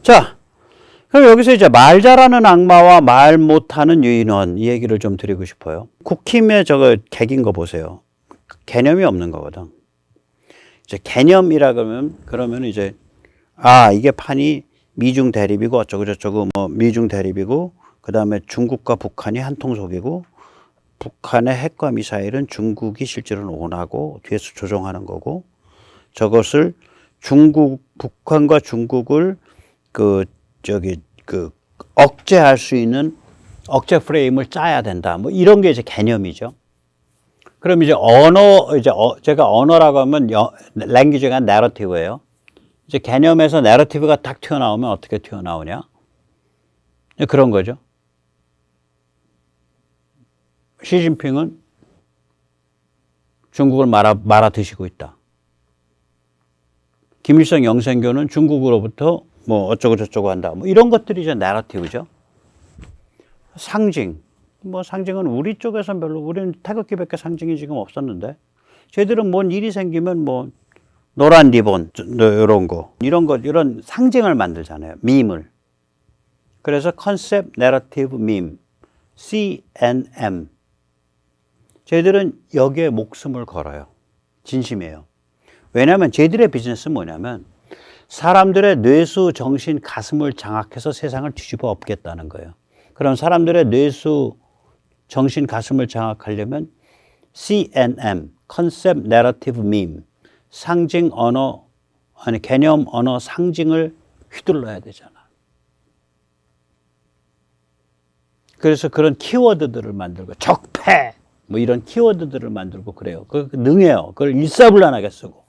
자, 그럼 여기서 이제 말 잘하는 악마와 말 못하는 유인원 이 얘기를 좀 드리고 싶어요. 국힘에 저거 개긴 거 보세요. 개념이 없는 거거든. 이제 개념이라 그러면 이제 이게 판이 미중 대립이고 어쩌고 저쩌고 뭐 미중 대립이고 그다음에 중국과 북한이 한 통속이고 북한의 핵과 미사일은 중국이 실제로는 원하고 뒤에서 조종하는 거고 저것을 북한과 중국을 억제할 수 있는 억제 프레임을 짜야 된다. 뭐 이런 게 이제 개념이죠. 그럼 이제 제가 언어라고 하면 랭귀지가 내러티브예요. 이제 개념에서 내러티브가 딱 튀어나오면 어떻게 튀어나오냐? 그런 거죠. 시진핑은 중국을 말아 드시고 있다. 김일성 영생교는 중국으로부터 뭐 어쩌고 저쩌고 한다. 뭐 이런 것들이 이제 내러티브죠. 상징. 뭐 상징은 우리 쪽에서는 별로, 우리는 태극기밖에 상징이 지금 없었는데, 저희들은 뭔 일이 생기면 뭐 노란 리본 이런 상징을 만들잖아요. 밈을. 그래서 컨셉 내러티브 밈, CNM. 저희들은 여기에 목숨을 걸어요. 진심이에요. 왜냐하면 저희들의 비즈니스는 뭐냐면 사람들의 뇌수, 정신, 가슴을 장악해서 세상을 뒤집어 엎겠다는 거예요. 그럼 사람들의 뇌수, 정신, 가슴을 장악하려면 CNM, 컨셉 내러티브 밈, 상징 언어, 개념 언어 상징을 휘둘러야 되잖아. 그래서 그런 키워드들을 만들고 적폐 뭐 이런 키워드들을 만들고 그래요. 능해요. 그걸 일사불란하게 쓰고.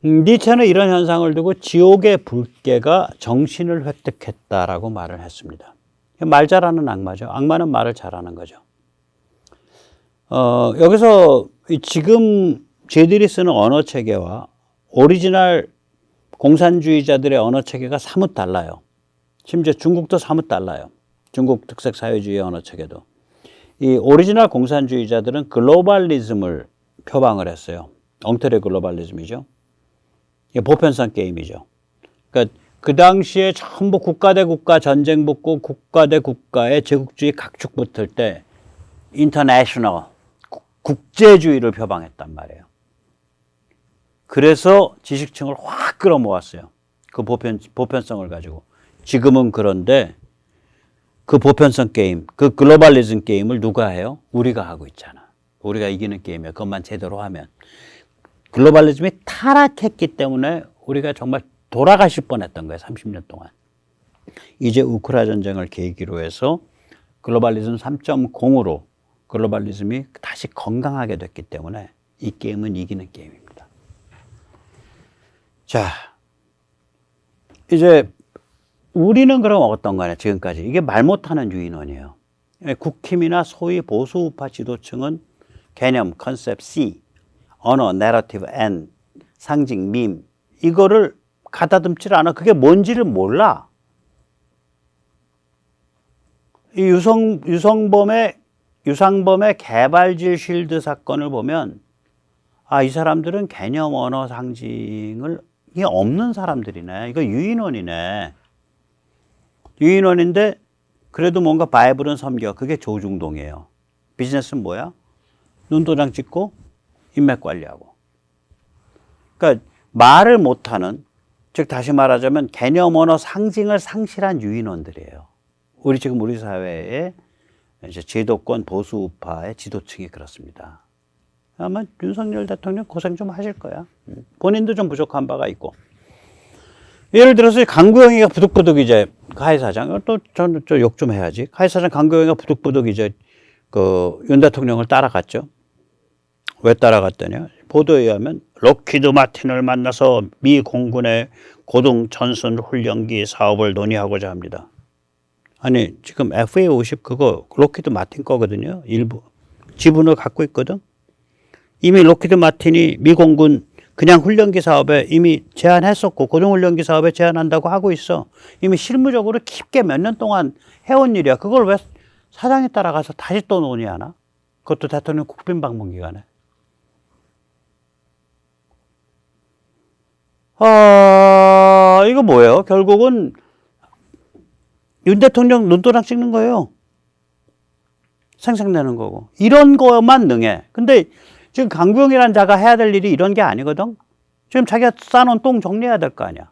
니체는 이런 현상을 두고 지옥의 불개가 정신을 획득했다라고 말을 했습니다. 말 잘하는 악마죠. 악마는 말을 잘하는 거죠. 여기서 지금 쟤들이 쓰는 언어 체계와 오리지널 공산주의자들의 언어 체계가 사뭇 달라요. 심지어 중국도 사뭇 달라요. 중국 특색 사회주의 언어 체계도. 이 오리지널 공산주의자들은 글로벌리즘을 표방을 했어요. 엉터리 글로벌리즘이죠. 이게 보편성 게임이죠. 그러니까 그 당시에 전부 국가 대 국가 전쟁 붙고 국가 대 국가의 제국주의 각축 붙을 때 인터내셔널 국제주의를 표방했단 말이에요. 그래서 지식층을 확 끌어모았어요. 그 보편성을 가지고. 지금은 그런데 그 보편성 게임, 그 글로벌리즘 게임을 누가 해요? 우리가 하고 있잖아. 우리가 이기는 게임이야. 그것만 제대로 하면. 글로벌리즘이 타락했기 때문에 우리가 정말 돌아가실 뻔했던 거예요. 30년 동안. 이제 우크라이나 전쟁을 계기로 해서 글로벌리즘 3.0으로 글로벌리즘이 다시 건강하게 됐기 때문에 이 게임은 이기는 게임입니다. 자, 이제 우리는 그럼 어떤 거냐, 지금까지. 이게 말 못하는 유인원이에요. 국힘이나 소위 보수우파 지도층은 개념, 컨셉 C, 언어, 내러티브 N, 상징, 밈, 이거를 가다듬질 않아. 그게 뭔지를 몰라. 이 유상범의 개발질 쉴드 사건을 보면, 이 사람들은 개념, 언어, 상징을, 이게 없는 사람들이네. 이거 유인원이네. 유인원인데 그래도 뭔가 바이블은 섬겨. 그게 조중동이에요. 비즈니스는 뭐야? 눈도장 찍고 인맥 관리하고. 그러니까 말을 못하는, 즉 다시 말하자면 개념, 언어, 상징을 상실한 유인원들이에요. 지금 우리 사회의 이제 제도권 보수우파의 지도층이 그렇습니다. 아마 윤석열 대통령 고생 좀 하실 거야. 본인도 좀 부족한 바가 있고. 예를 들어서 강구영이가 부득부득 이제 카이 사장, 저는 욕 좀 해야지. 카이 사장 강구영이가 부득부득 이제 윤 대통령을 따라갔죠. 왜 따라갔더냐? 보도에 의하면 록히드 마틴을 만나서 미 공군의 고등 전술 훈련기 사업을 논의하고자 합니다. 아니, 지금 FA-50 그거 록히드 마틴 거거든요. 일부 지분을 갖고 있거든. 이미 록히드 마틴이 미 공군 그냥 훈련기 사업에 이미 제안했었고 고등훈련기 사업에 제안한다고 하고 있어. 이미 실무적으로 깊게 몇 년 동안 해온 일이야. 그걸 왜 사장이 따라가서 다시 또 논의하나? 그것도 대통령 국빈 방문 기간에. 이거 뭐예요? 결국은 윤 대통령 눈도장 찍는 거예요. 생색내는 거고. 이런 거만 능해. 근데 지금 강구영이라는 자가 해야 될 일이 이런 게 아니거든. 지금 자기가 싸놓은 똥 정리해야 될 거 아니야.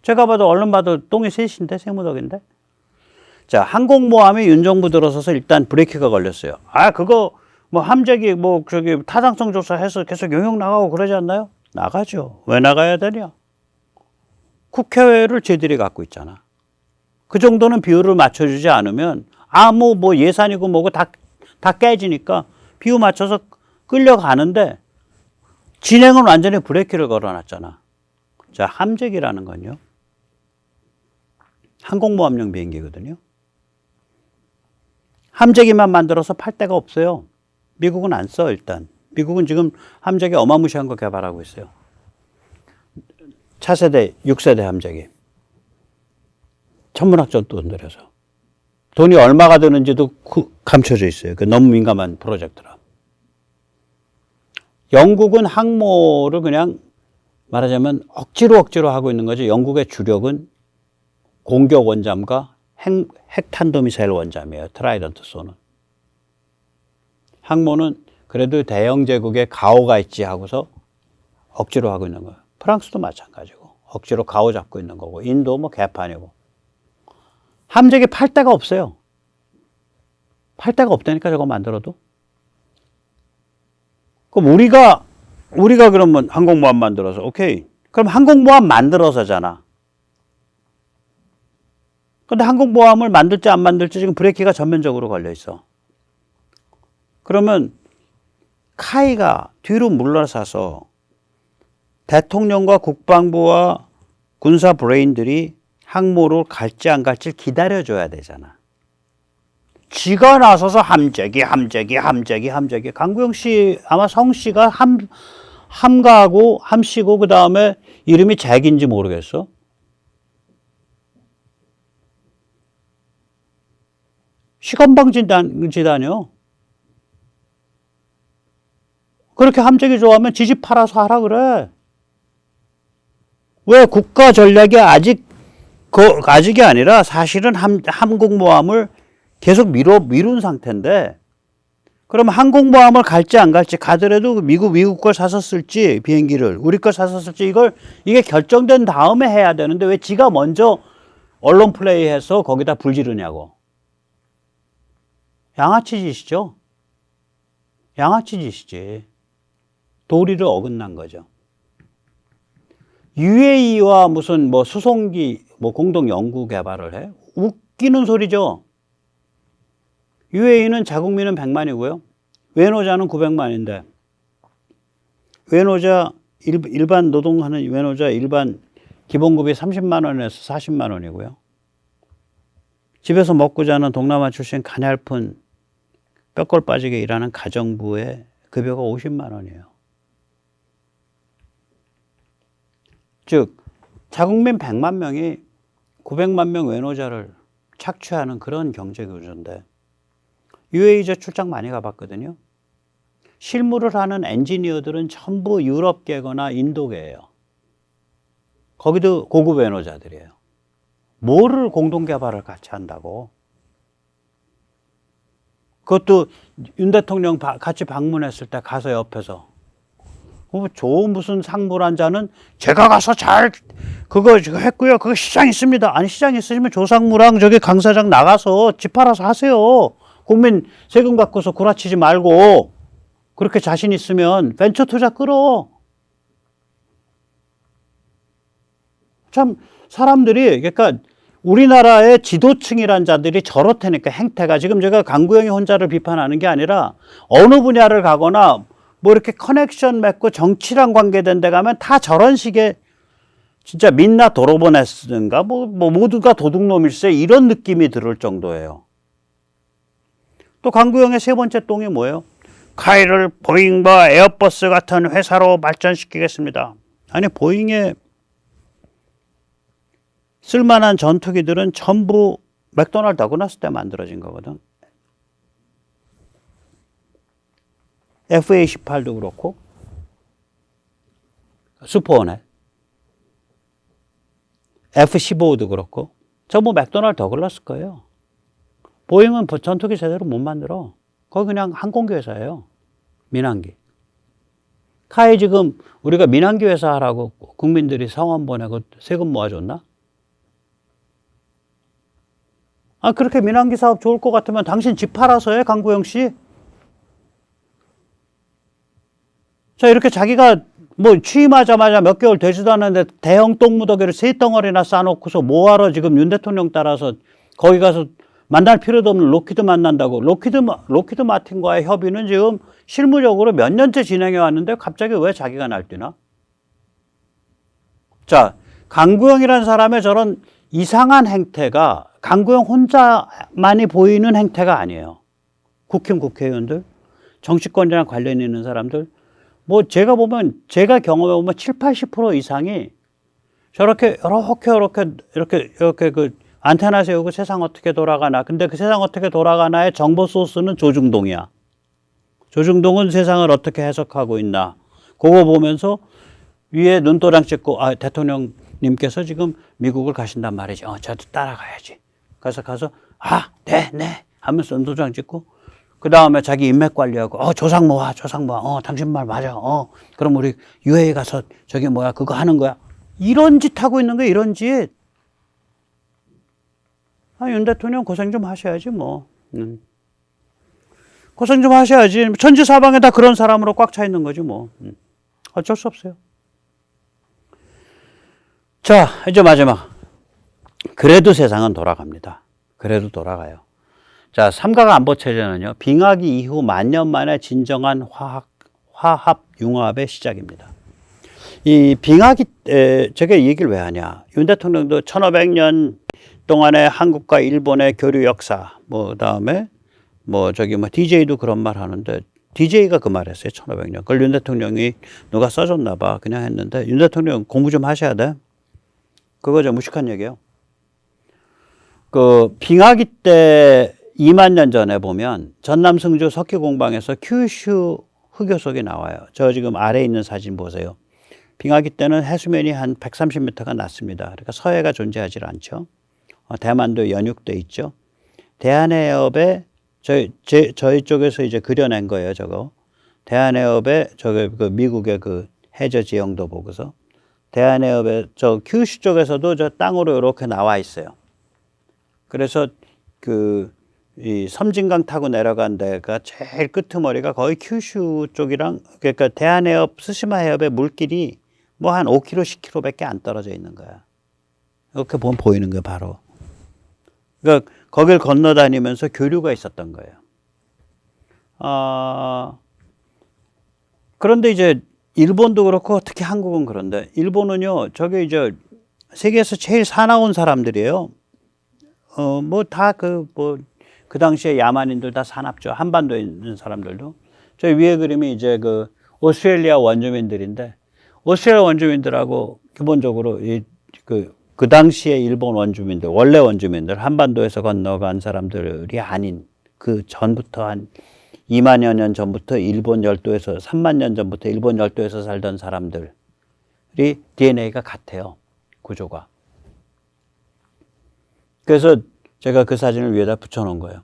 제가 봐도 얼른 봐도 똥이 셋인데, 세무덕인데. 자, 항공모함이 윤 정부 들어서서 일단 브레이크가 걸렸어요. 아, 그거 뭐 함재기 뭐 저기 타당성 조사해서 계속 용역 나가고 그러지 않나요? 나가죠. 왜 나가야 되냐? 국회를 쟤들이 갖고 있잖아. 그 정도는 비율을 맞춰주지 않으면 아무 뭐 예산이고 뭐고 다 깨지니까 비율 맞춰서 끌려가는데 진행은 완전히 브레이크를 걸어놨잖아. 자, 함재기라는 건요. 항공모함용 비행기거든요. 함재기만 만들어서 팔 데가 없어요. 미국은 안 써, 일단. 미국은 지금 함재기 어마무시한 거 개발하고 있어요. 차세대, 6세대 함재기. 천문학적 돈 들여서. 돈이 얼마가 드는지도 감춰져 있어요. 그 너무 민감한 프로젝트라. 영국은 항모를 그냥 말하자면 억지로 하고 있는 거죠. 영국의 주력은 공격 원잠과 핵탄도미사일 원잠이에요. 트라이던트 쏘는. 항모는 그래도 대영 제국의 가오가 있지 하고서 억지로 하고 있는 거예요. 프랑스도 마찬가지고 억지로 가오 잡고 있는 거고 인도 뭐 개판이고. 함재기 팔 데가 없어요. 팔 데가 없다니까 저거 만들어도. 그럼 우리가 그러면 항공모함 만들어서 오케이. 그럼 항공모함 만들어서잖아. 근데 항공모함을 만들지 안 만들지 지금 브레이크가 전면적으로 걸려 있어. 그러면 카이가 뒤로 물러서서 대통령과 국방부와 군사 브레인들이 항모를 갈지 안 갈지 기다려줘야 되잖아. 지가 나서서 함재기. 강구영 씨, 아마 성 씨가 함가하고 함씨고 그 다음에 이름이 잭인지 모르겠어. 시건방지다뇨. 그렇게 함재기 좋아하면 지지 팔아서 하라 그래. 왜 국가 전략이 아직이 아니라 사실은 항공모함을 계속 미룬 상태인데, 그럼 항공모함을 갈지 안 갈지 가더라도 미국 걸 사서 쓸지 비행기를 우리 걸 사서 쓸지 이게 결정된 다음에 해야 되는데 왜 지가 먼저 언론 플레이해서 거기다 불 지르냐고. 양아치 짓이죠. 양아치 짓이지. 도리를 어긋난 거죠. UAE와 무슨 뭐 수송기 뭐 공동 연구 개발을 해? 웃기는 소리죠. UAE는 자국민은 100만이고요. 외노자는 900만인데 외노자 일반 노동하는 외노자 일반 기본급이 30만 원에서 40만 원이고요. 집에서 먹고 자는 동남아 출신 가냘픈 뼈골 빠지게 일하는 가정부의 급여가 50만 원이에요. 즉 자국민 100만 명이 900만 명 외노자를 착취하는 그런 경제 구조인데 UAE 저 출장 많이 가봤거든요. 실무를 하는 엔지니어들은 전부 유럽계거나 인도계예요. 거기도 고급 외노자들이에요. 뭐를 공동개발을 같이 한다고. 그것도 윤 대통령 같이 방문했을 때 가서 옆에서 좋은 무슨 상무란 자는 제가 가서 그거 했고요. 그거 시장 있습니다. 아니 시장 있으시면 조상무랑 저기 강 사장 나가서 집 팔아서 하세요. 국민 세금 갖고서 구라치지 말고 그렇게 자신 있으면 벤처 투자 끌어. 참 사람들이 그러니까 우리나라의 지도층이란 자들이 저렇다니까 행태가. 지금 제가 강구영이 혼자를 비판하는 게 아니라 어느 분야를 가거나 뭐 이렇게 커넥션 맺고 정치랑 관계된 데 가면 다 저런 식의 진짜 민나 도로보네스인가 뭐 모두가 도둑놈일세 이런 느낌이 들을 정도예요. 또 강구영의 세 번째 똥이 뭐예요? 카이를 보잉과 에어버스 같은 회사로 발전시키겠습니다. 아니 보잉에 쓸만한 전투기들은 전부 맥도날드 하고 났을 때 만들어진 거거든. FA-18도 그렇고 슈퍼호넷. F-15도 그렇고 전부 맥도날드 더글라스 거예요. 보잉은 전투기 제대로 못 만들어. 거기 그냥 항공기 회사예요. 민항기. 카이 지금 우리가 민항기 회사 하라고 국민들이 성원 보내고 세금 모아줬나? 아, 그렇게 민항기 사업 좋을 것 같으면 당신 집 팔아서 해, 강구영 씨. 자, 이렇게 자기가 뭐 취임하자마자 몇 개월 되지도 않았는데 대형 똥무더기를 세 덩어리나 싸놓고서 뭐하러 지금 윤 대통령 따라서 거기 가서 만날 필요도 없는 로키드 만난다고. 로키드 마틴과의 협의는 지금 실무적으로 몇 년째 진행해 왔는데 갑자기 왜 자기가 날뛰나? 자, 강구영이라는 사람의 저런 이상한 행태가 강구영 혼자만이 보이는 행태가 아니에요. 국회의원들, 정치권이랑 관련 있는 사람들, 뭐 제가 경험해 보면 70, 80% 이상이 저렇게 이렇게 그 안테나 세우고 세상 어떻게 돌아가나. 근데 그 세상 어떻게 돌아가나의 정보 소스는 조중동이야. 조중동은 세상을 어떻게 해석하고 있나. 그거 보면서 위에 눈도장 찍고, 아, 대통령님께서 지금 미국을 가신단 말이지. 저도 따라가야지. 가서, 아, 네. 하면서 눈도장 찍고, 그 다음에 자기 인맥 관리하고, 조상 모아. 당신 말 맞아. 그럼 우리 UAE 가서 그거 하는 거야. 이런 짓 하고 있는 거야, 이런 짓. 윤 대통령 고생 좀 하셔야지, 뭐. 고생 좀 하셔야지. 천지사방에 다 그런 사람으로 꽉 차 있는 거지, 뭐. 어쩔 수 없어요. 자, 이제 마지막. 그래도 세상은 돌아갑니다. 그래도 돌아가요. 자, 삼각 안보 체제는요, 빙하기 이후 만년 만에 진정한 화합 융합의 시작입니다. 이 빙하기 때, 제가 이 얘기를 왜 하냐. 윤 대통령도 1500년 동안에 한국과 일본의 교류 역사, 그다음에 DJ도 그런 말 하는데, DJ가 그 말 했어요. 1500년. 그걸 윤 대통령이 누가 써줬나 봐. 그냥 했는데, 윤 대통령 공부 좀 하셔야 돼. 그거 좀 무식한 얘기예요. 그 빙하기 때 2만 년 전에 보면 전남 승주 석기공방에서 큐슈 흑요석이 나와요. 저 지금 아래에 있는 사진 보세요. 빙하기 때는 해수면이 한 130m가 낮습니다. 그러니까 서해가 존재하지 않죠. 대만도 연육돼 있죠. 대한해협에 저희 쪽에서 이제 그려낸 거예요, 저거. 대한해협에 그 미국의 그 해저 지형도 보고서 대한해협에 저 큐슈 쪽에서도 저 땅으로 이렇게 나와 있어요. 그래서 이 섬진강 타고 내려간 데가 제일 끄트머리가 거의 큐슈 쪽이랑, 그러니까 대한해협, 스시마 해협의 물길이 뭐 한 5km, 10km밖에 안 떨어져 있는 거야. 이렇게 보면 보이는 거야, 바로. 그러니까 거길 건너다니면서 교류가 있었던 거예요. 그런데 이제 일본도 그렇고 특히 한국은 그런데, 일본은요, 저게 이제 세계에서 제일 사나운 사람들이에요. 그 당시에 야만인들 다 사납죠. 한반도에 있는 사람들도. 저 위에 그림이 이제 그 오스트레일리아 원주민들인데, 오스트레일리아 원주민들하고 기본적으로 그 당시에 일본 원주민들, 원래 원주민들, 한반도에서 건너간 사람들이 아닌 그 전부터 한 2만여 년 전부터 일본 열도에서, 3만 년 전부터 일본 열도에서 살던 사람들이 DNA가 같아요. 구조가. 그래서 제가 그 사진을 위에다 붙여놓은 거예요.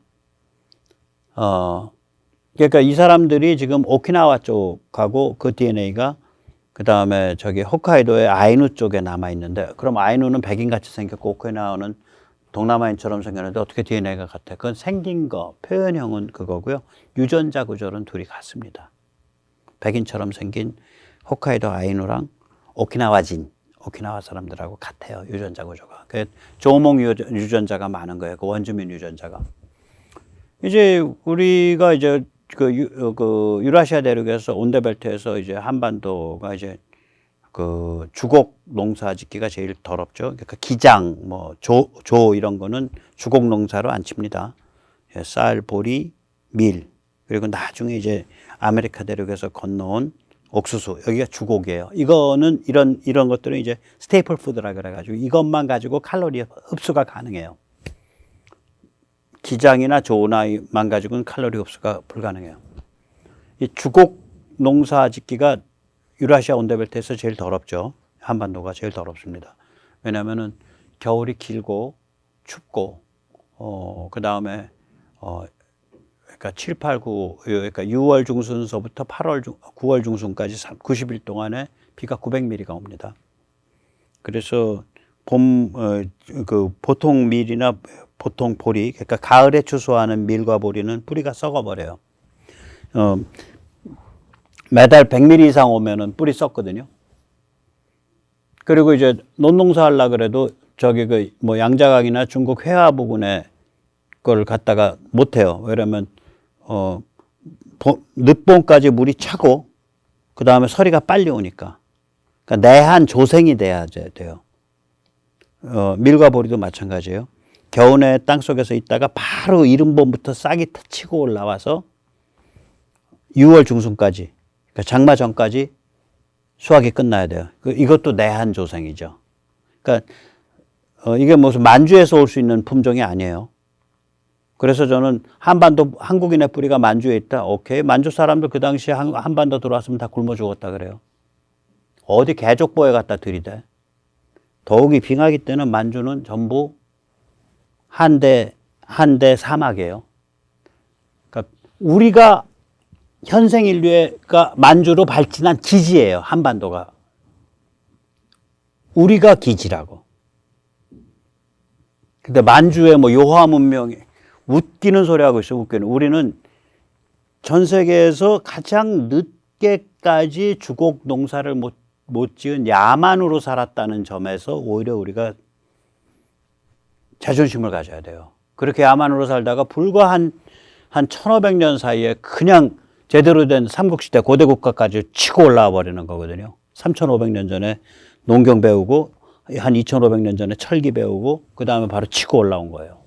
그러니까 이 사람들이 지금 오키나와 쪽하고 그 DNA가 그 다음에 저기 홋카이도의 아이누 쪽에 남아있는데, 그럼 아이누는 백인같이 생겼고 오키나와는 동남아인처럼 생겼는데 어떻게 DNA가 같아? 그건 생긴 거, 표현형은 그거고요. 유전자 구조는 둘이 같습니다. 백인처럼 생긴 홋카이도 아이누랑 오키나와 사람들하고 같아요. 유전자 구조가. 그 조몽 유전자가 많은 거예요. 그 원주민 유전자가. 이제 우리가 이제 그 유라시아 대륙에서 온대벨트에서 이제 한반도가 이제 그 주곡 농사 짓기가 제일 더럽죠. 그러니까 기장, 조 이런 거는 주곡 농사로 안 칩니다. 쌀, 보리, 밀. 그리고 나중에 이제 아메리카 대륙에서 건너온 옥수수, 여기가 주곡이에요. 이거는 이런 것들은 이제 스테이플 푸드라 그래가지고 이것만 가지고 칼로리 흡수가 가능해요. 기장이나 조나만 가지고는 칼로리 흡수가 불가능해요. 이 주곡 농사 짓기가 유라시아 온대벨트에서 제일 더럽죠. 한반도가 제일 더럽습니다. 왜냐하면은 겨울이 길고 춥고 그 다음에 그러니까 7, 8, 9 그러니까 6월 중순서부터 9월 중순까지 90일 동안에 비가 900mm가 옵니다. 그래서 그 보통 밀이나 보통 보리, 그러니까 가을에 추수하는 밀과 보리는 뿌리가 썩어버려요. 매달 100mm 이상 오면은 뿌리 썩거든요. 그리고 이제 논농사 하려 그래도 저기 뭐 양자강이나 중국 회화 부근에 걸 갖다가 못 해요. 왜냐면 늦봄까지 물이 차고 그 다음에 서리가 빨리 오니까. 그러니까 내한 조생이 돼야 돼요. 밀과 보리도 마찬가지예요. 겨우내 땅속에서 있다가 바로 이른봄부터 싹이 치고 올라와서 6월 중순까지, 그러니까 장마 전까지 수확이 끝나야 돼요. 이것도 내한 조생이죠. 그러니까 이게 무슨 만주에서 올 수 있는 품종이 아니에요. 그래서 저는 한반도 한국인의 뿌리가 만주에 있다. 오케이. 만주 사람들 그 당시에 한반도 들어왔으면 다 굶어 죽었다 그래요. 어디 개족보에 갖다 들이대. 더욱이 빙하기 때는 만주는 전부 한대 사막이에요. 그러니까 우리가 현생 인류가 만주로 발진한 기지예요. 한반도가. 우리가 기지라고. 근데 만주에 뭐 요하 문명이 웃기는 소리 하고 있어요. 웃기는. 우리는 전 세계에서 가장 늦게까지 주곡 농사를 못 지은 야만으로 살았다는 점에서 오히려 우리가 자존심을 가져야 돼요. 그렇게 야만으로 살다가 불과 한 1500년 사이에 그냥 제대로 된 삼국시대 고대 국가까지 치고 올라와 버리는 거거든요. 3500년 전에 농경 배우고 한 2500년 전에 철기 배우고 그 다음에 바로 치고 올라온 거예요.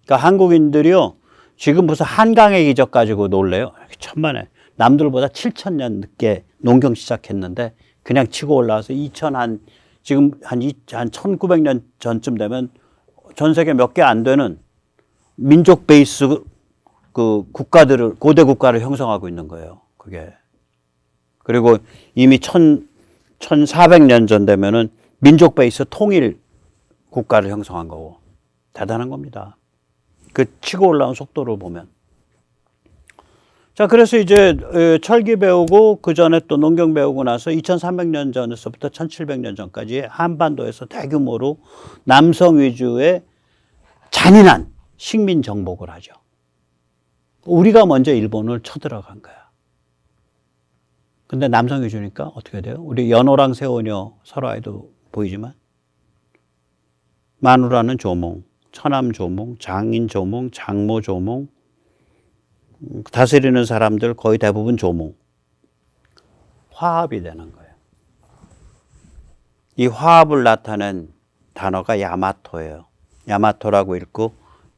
그러니까 한국인들이요, 지금 무슨 한강의 기적 가지고 놀래요. 천만에. 남들보다 7000년 늦게 농경 시작했는데 그냥 치고 올라와서 지금 한 1900년 전쯤 되면 전 세계 몇 개 안 되는 민족 베이스 그 고대 국가를 형성하고 있는 거예요. 그게. 그리고 이미 1400년 전 되면은 민족 베이스 통일 국가를 형성한 거고. 대단한 겁니다. 그 치고 올라온 속도를 보면. 자, 그래서 이제 철기 배우고 그 전에 또 농경 배우고 나서 2300년 전에서부터 1700년 전까지 한반도에서 대규모로 남성 위주의 잔인한 식민 정복을 하죠. 우리가 먼저 일본을 쳐들어간 거야. 근데 남성 위주니까 어떻게 돼요? 우리 연호랑 세오녀 설화에도 보이지만 마누라는 조몽, 처남 조몽, 장인 조몽, 장모 조몽, 다스리는 사람들 거의 대부분 조몽. 화합이 되는 거예요. 이 화합을 나타낸 단어가 야마토예요. 야마토라고 읽고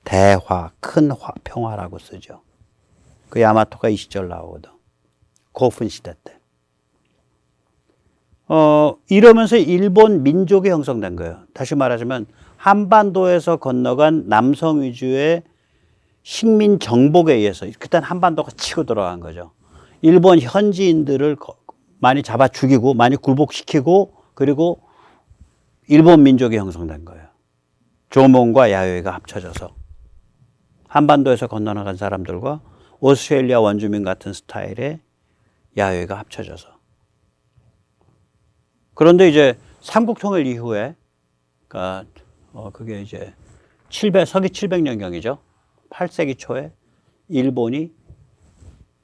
대화, 큰 평화라고 쓰죠. 그 야마토가 이 시절 나오거든. 고픈 시대 때. 이러면서 일본 민족이 형성된 거예요. 다시 말하자면 한반도에서 건너간 남성 위주의 식민 정복에 의해서 그땐 한반도가 치고 들어간 거죠. 일본 현지인들을 많이 잡아 죽이고 많이 굴복시키고 그리고 일본 민족이 형성된 거예요. 조몽과 야요이가 합쳐져서 한반도에서 건너나간 사람들과 오스트레일리아 원주민 같은 스타일의 야요이가 합쳐져서. 그런데 이제 삼국통일 이후에, 그러니까 그게 이제 서기 700년경이죠. 8세기 초에 일본이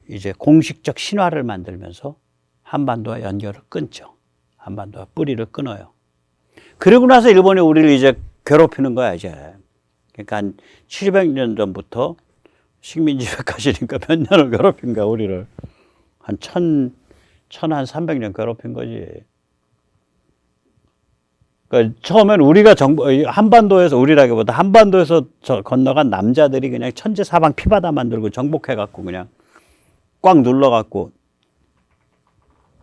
이제 공식적 신화를 만들면서 한반도와 연결을 끊죠. 한반도와 뿌리를 끊어요. 그러고 나서 일본이 우리를 이제 괴롭히는 거야, 이제. 그러니까 한 700년 전부터 식민지배 가시니까 몇 년을 괴롭힌 거야, 우리를. 한 1300년 괴롭힌 거지. 그러니까 처음엔 우리가 한반도에서, 우리라기보다 한반도에서 건너간 남자들이 그냥 천지사방 피바다 만들고 정복해갖고 그냥 꽉 눌러갖고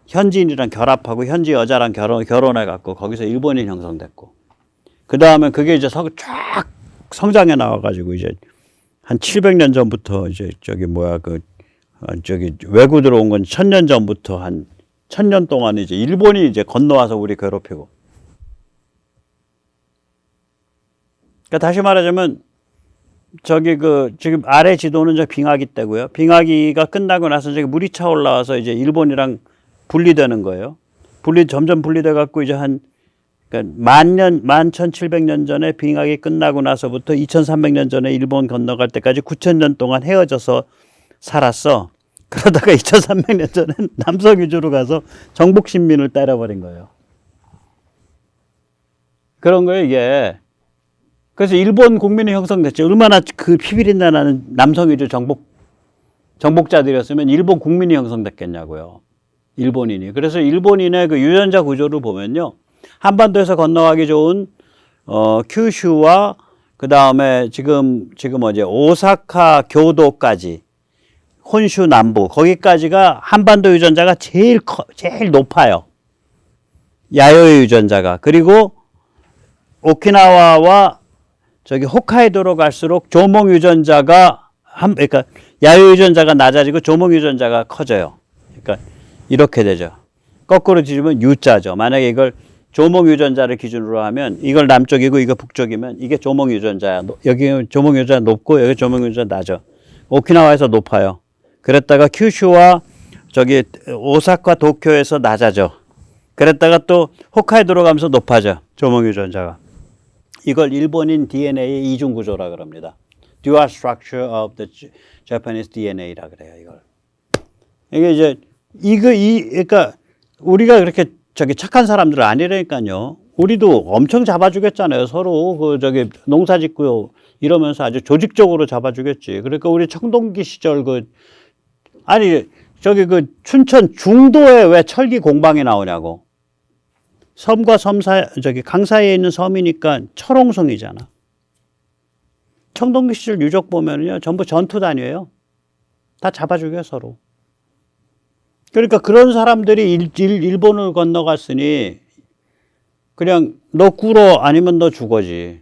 현지인이랑 결합하고 현지 여자랑 결혼해갖고 거기서 일본인 형성됐고. 그 다음에 그게 이제 쫙 성장해 나와가지고 이제 한 700년 전부터 이제 외구 들어온 건 1000년 전부터 한 1000년 동안 이제 일본이 이제 건너와서 우리 괴롭히고. 그러니까 다시 말하자면 저기 지금 아래 지도는 저 빙하기 때고요. 빙하기가 끝나고 나서 저기 물이 차 올라와서 이제 일본이랑 분리되는 거예요. 점점 분리돼 갖고 이제 그러니까 11,700년 전에 빙하기 끝나고 나서부터 2,300년 전에 일본 건너갈 때까지 9,000년 동안 헤어져서 살았어. 그러다가 2,300년 전에 남성 위주로 가서 정복 신민을 때려버린 거예요. 그런 거예요, 이게. 그래서 일본 국민이 형성됐죠. 얼마나 그 피비린내 나는 남성 위주 정복자들이었으면 일본 국민이 형성됐겠냐고요. 일본인이. 그래서 일본인의 그 유전자 구조를 보면요. 한반도에서 건너가기 좋은, 큐슈와 그 다음에 지금 오사카 교도까지 혼슈 남부, 거기까지가 한반도 유전자가 제일 높아요. 야요이 유전자가. 그리고 오키나와와 저기 홋카이도로 갈수록 조몽 유전자가 그러니까 야요 유전자가 낮아지고 조몽 유전자가 커져요. 그러니까 이렇게 되죠. 거꾸로 뒤집으면 U자죠. 만약에 이걸 조몽 유전자를 기준으로 하면 이걸 남쪽이고 이거 북쪽이면 이게 조몽 유전자야. 여기 조몽 유전자 높고 여기 조몽 유전자 낮아. 오키나와에서 높아요. 그랬다가 큐슈와 저기 오사카 도쿄에서 낮아져. 그랬다가 또 홋카이도로 가면서 높아져. 조몽 유전자가. 이걸 일본인 DNA의 이중 구조라 그럽니다. Dual structure of the Japanese DNA라 그래요, 이걸. 이게 이제 그러니까 우리가 그렇게 착한 사람들 아니라니까요. 우리도 엄청 잡아주겠잖아요. 서로 농사 짓고요. 이러면서 아주 조직적으로 잡아주겠지. 그러니까 우리 청동기 시절 춘천 중도에 왜 철기 공방이 나오냐고. 섬과 섬 강 사이에 있는 섬이니까 철옹성이잖아. 청동기 시절 유적 보면요. 전부 전투단이에요. 다 잡아주게 서로. 그러니까 그런 사람들이 일본을 건너갔으니 그냥 너 꿇어 아니면 너 죽어지.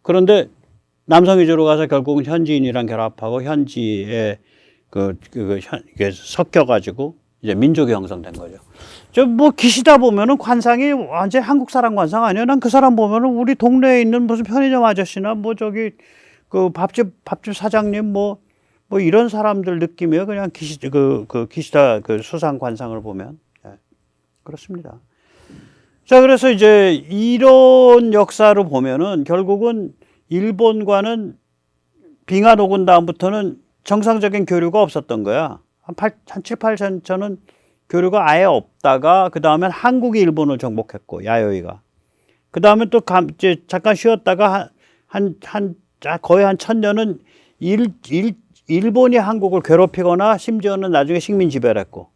그런데 남성 위주로 가서 결국은 현지인이랑 결합하고 현지에 이게 섞여가지고 이제 민족이 형성된 거죠. 기시다 보면은 관상이 완전 한국 사람 관상 아니야? 난 그 사람 보면은 우리 동네에 있는 무슨 편의점 아저씨나 밥집 사장님 이런 사람들 느낌이에요. 그냥 기시다 수상 관상을 보면. 네. 그렇습니다. 자, 그래서 이제 이런 역사를 보면은 결국은 일본과는 빙하 녹은 다음부터는 정상적인 교류가 없었던 거야. 한 7, 8년 교류가 아예 없다가 그 다음엔 한국이 일본을 정복했고 야요이가 그 다음에 또 이제 잠깐 쉬었다가 거의 한 1000년은 일본이 한국을 괴롭히거나 심지어는 나중에 식민 지배를 했고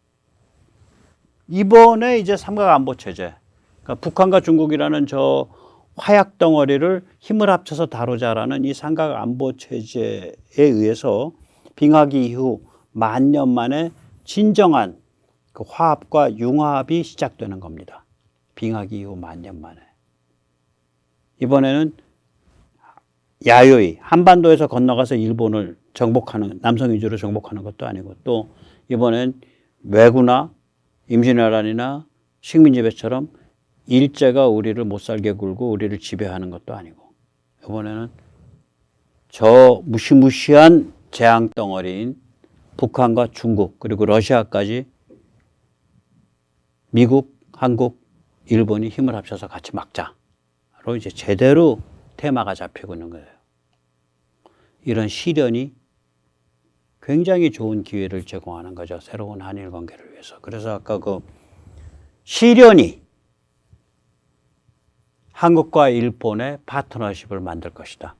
이번에 이제 삼각안보체제 그러니까 북한과 중국이라는 저 화약 덩어리를 힘을 합쳐서 다루자라는 이 삼각안보체제에 의해서 빙하기 이후 10,000년 만에 진정한 그 화합과 융합이 시작되는 겁니다. 빙하기 이후 10,000년 만에. 이번에는 야요이, 한반도에서 건너가서 일본을 정복하는, 남성 위주로 정복하는 것도 아니고 또 이번엔 왜구나 임진왜란이나 식민지배처럼 일제가 우리를 못 살게 굴고 우리를 지배하는 것도 아니고 이번에는 저 무시무시한 재앙 덩어리인 북한과 중국 그리고 러시아까지 미국, 한국, 일본이 힘을 합쳐서 같이 막자로 이제 제대로 테마가 잡히고 있는 거예요. 이런 시련이 굉장히 좋은 기회를 제공하는 거죠. 새로운 한일 관계를 위해서. 그래서 아까 시련이 한국과 일본의 파트너십을 만들 것이다.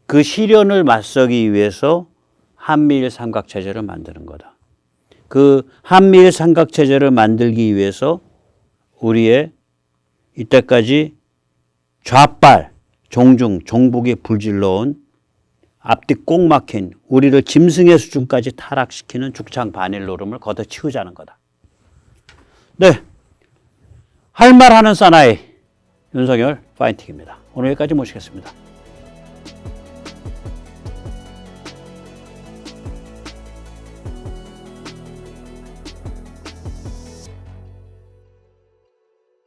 그 시련을 맞서기 위해서 한미일 삼각체제를 만드는 거다. 그 한미일 삼각체제를 만들기 위해서 우리의 이때까지 좌빨, 종중, 종북이 불질러온 앞뒤 꼭 막힌 우리를 짐승의 수준까지 타락시키는 죽창 반일 노름을 걷어치우자는 거다. 네, 할 말 하는 사나이 윤석열 파이팅입니다. 오늘 여기까지 모시겠습니다.